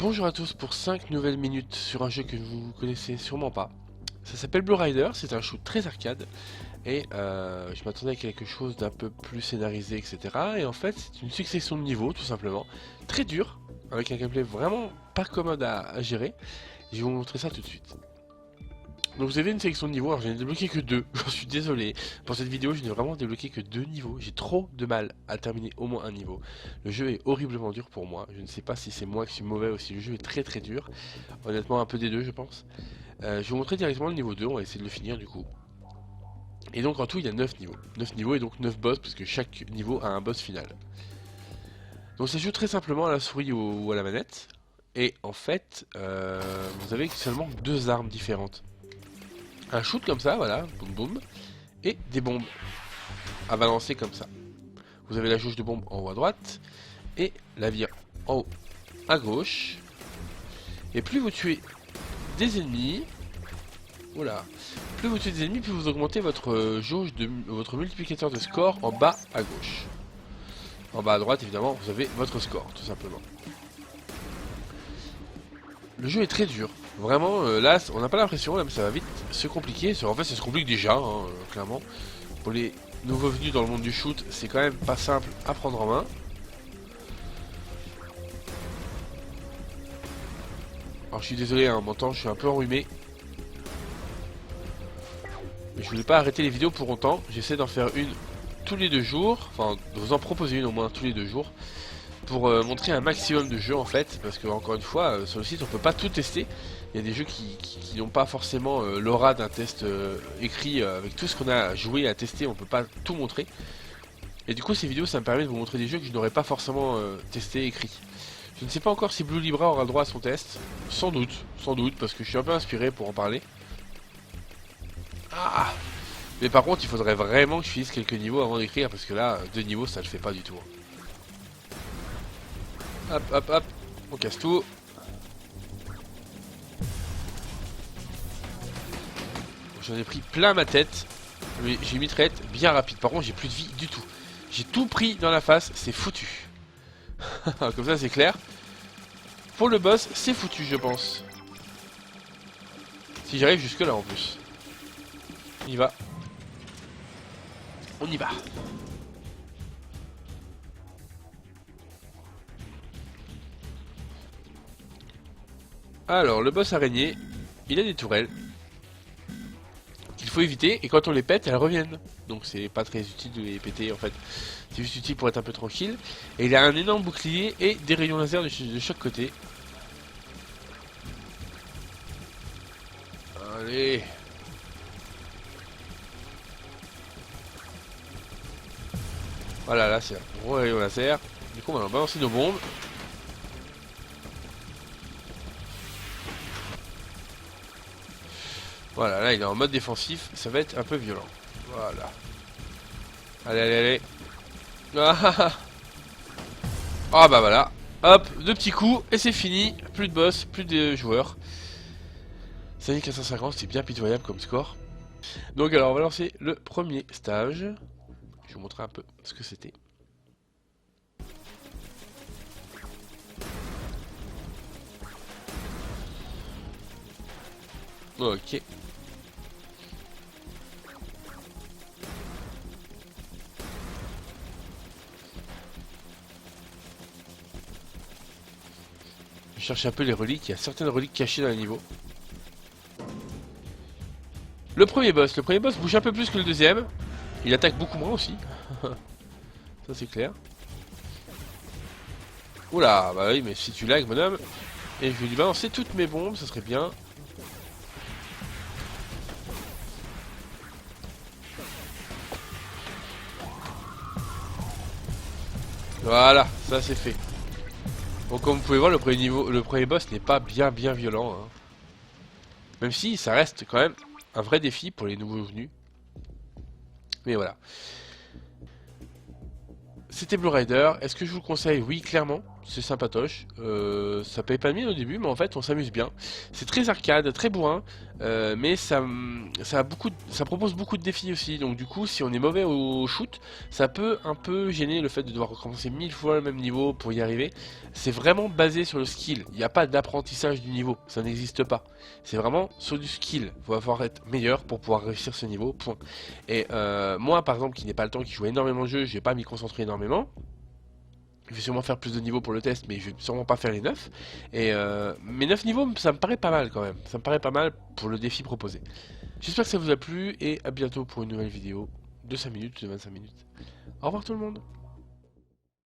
Bonjour à tous pour 5 nouvelles minutes sur un jeu que vous connaissez sûrement pas. Ça s'appelle Blue Rider, c'est un shoot très arcade et je m'attendais à quelque chose d'un peu plus scénarisé, etc. Et en fait, c'est une succession de niveaux tout simplement, très dur, avec un gameplay vraiment pas commode à gérer. Je vais vous montrer ça tout de suite. Donc vous avez une sélection de niveaux, alors je n'ai débloqué que 2, j'en suis désolé. Pour cette vidéo, je n'ai vraiment débloqué que 2 niveaux, j'ai trop de mal à terminer au moins un niveau. Le jeu est horriblement dur pour moi, je ne sais pas si c'est moi qui suis mauvais ou si le jeu est très très dur. Honnêtement un peu des deux je pense. Je vais vous montrer directement le niveau 2, on va essayer de le finir du coup. Et donc en tout il y a 9 niveaux. 9 niveaux et donc 9 boss, parce que chaque niveau a un boss final. Donc ça se joue très simplement à la souris ou à la manette. Et en fait, vous avez seulement 2 armes différentes. Un shoot comme ça, voilà, boum boum, et des bombes à balancer comme ça. Vous avez la jauge de bombes en haut à droite, et la vie en haut à gauche. Et plus vous tuez des ennemis, oula, plus vous tuez des ennemis, plus vous augmentez votre jauge de votre multiplicateur de score en bas à gauche. En bas à droite, évidemment, vous avez votre score, tout simplement. Le jeu est très dur. Vraiment, là, on n'a pas l'impression, là, mais ça va vite se compliquer. En fait, ça se complique déjà, hein, clairement. Pour les nouveaux venus dans le monde du shoot, c'est quand même pas simple à prendre en main. Alors, je suis désolé, hein, en m'entend, je suis un peu enrhumé. Mais je voulais pas arrêter les vidéos pour longtemps. J'essaie d'en faire une tous les 2 jours. Enfin, de vous en proposer une au moins tous les 2 jours. Pour montrer un maximum de jeux en fait, parce que encore une fois sur le site on peut pas tout tester. Il y a des jeux qui n'ont pas forcément l'aura d'un test écrit avec tout ce qu'on a joué à tester, on peut pas tout montrer. Et du coup ces vidéos ça me permet de vous montrer des jeux que je n'aurais pas forcément testé écrit. Je ne sais pas encore si Blue Libra aura le droit à son test, sans doute, parce que je suis un peu inspiré pour en parler. Ah, mais par contre il faudrait vraiment que je finisse quelques niveaux avant d'écrire, parce que là 2 niveaux ça le fait pas du tout. Hop, hop, hop. On casse tout. J'en ai pris plein ma tête. Mais j'ai une mitraillette bien rapide. Par contre, j'ai plus de vie du tout. J'ai tout pris dans la face. C'est foutu. Comme ça, c'est clair. Pour le boss, c'est foutu, je pense. Si j'arrive jusque là en plus. On y va. On y va. Alors, le boss araignée, il a des tourelles qu'il faut éviter, et quand on les pète, elles reviennent. Donc c'est pas très utile de les péter en fait. C'est juste utile pour être un peu tranquille. Et il a un énorme bouclier et des rayons laser de chaque côté. Allez. Voilà, là c'est un gros rayon laser. Du coup on va balancer nos bombes. Voilà, là il est en mode défensif, ça va être un peu violent. Voilà. Allez, allez, allez. Ah bah voilà. Hop, 2 petits coups et c'est fini. Plus de boss, plus de joueurs. 5450, c'est bien pitoyable comme score. Donc alors on va lancer le premier stage. Je vais vous montrer un peu ce que c'était. Ok. Je cherche un peu les reliques, il y a certaines reliques cachées dans les niveaux. Le premier boss bouge un peu plus que le deuxième. Il attaque beaucoup moins aussi. Ça c'est clair. Oula, bah oui, mais si tu lags, bonhomme. Et je vais lui balancer toutes mes bombes, ça serait bien. Voilà, ça c'est fait. Donc comme vous pouvez voir, le premier boss n'est pas bien violent. Hein. Même si ça reste quand même un vrai défi pour les nouveaux venus. Mais voilà. C'était Blue Rider. Est-ce que je vous le conseille? Oui, clairement. c'est sympatoche. Ça paye pas de mine au début, mais en fait on s'amuse bien. C'est très arcade, très bourrin, mais ça propose beaucoup de défis aussi. Donc du coup, si on est mauvais au shoot, ça peut un peu gêner le fait de devoir recommencer 1000 fois le même niveau pour y arriver. C'est vraiment basé sur le skill. Il n'y a pas d'apprentissage du niveau, ça n'existe pas. C'est vraiment sur du skill. Il va falloir être meilleur pour pouvoir réussir ce niveau, point. Et moi, par exemple, qui n'ai pas le temps, qui joue énormément de jeux, je vais pas m'y concentrer énormément. Je vais sûrement faire plus de niveaux pour le test, mais je vais sûrement pas faire les 9. Et mes 9 niveaux, ça me paraît pas mal quand même. Ça me paraît pas mal pour le défi proposé. J'espère que ça vous a plu et à bientôt pour une nouvelle vidéo de 5 minutes, de 25 minutes. Au revoir tout le monde.